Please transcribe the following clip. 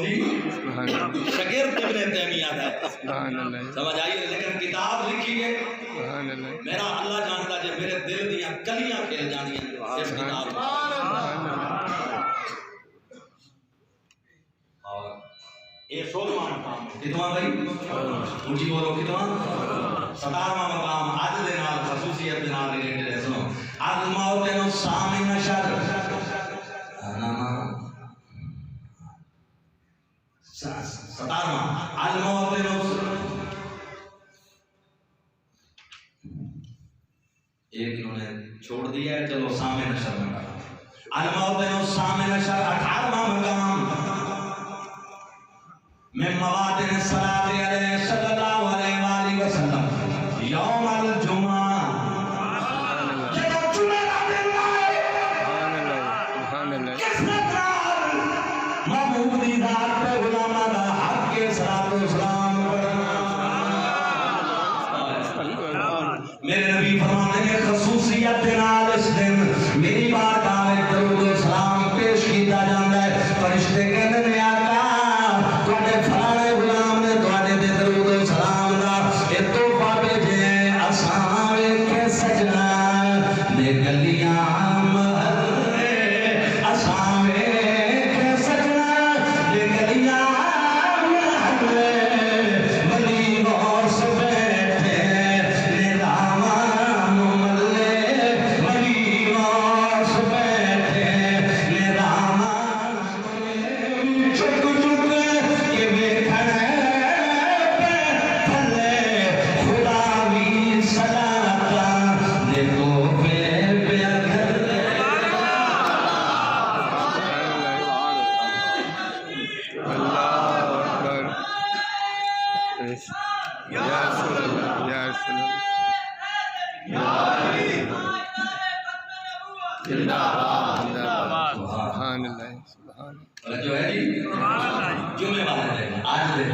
جی شاگرد ابن تیمیہ ہے، سمجھ آئیے، لیکن کتاب لکھی ہے میرا اللہ جانتا جی میرے دل دیاں کلیاں کھیل جانی ہیں اس کتاب میں۔ اور یہ 16واں مقام کتواں بھائی اونچی بولو کتواں 17واں مقام عد دے نال خصوصیت دے نال ریلیٹڈ ہے۔ سنو الموت الثامن عشر 17واں الموت ایک انہوں نے چھوڑ دیا ہے، چلو ثامن عشر میں کہا الموت الثامن عشر 18واں مقام من مواد الصلاة علیہ صلی اللہ علیہ وآلہ وسلم یوم الجمعہ جب جمعہ کا دن آئے کس نے قرار محبوب دی ذات پہ غلامہ دا حق کے صلاۃ و سلام میرے نبی فرماتے ہیں خصوصیت نال اس دن میری بارگاہ میں درود و سلام پیش کیتا جاتا ہے، فرشتے کہتے ہیں آقا تواڈے فلانے غلام نے تواڈے تے درود و سلام دا اے تحفہ بھیجے اساں ویکھے سجنا دے گلیاں محلے اساں ویکھے سجنا دے گلیاں محلے ولی غوث بیٹھے نظام ملے ولی غوث بیٹھے نظام چک چک کے ویکھن پہ پھلے خدا بھی صلاۃ دے تحفے پہ گھر جو ہے جی جمعے والے دن آج دن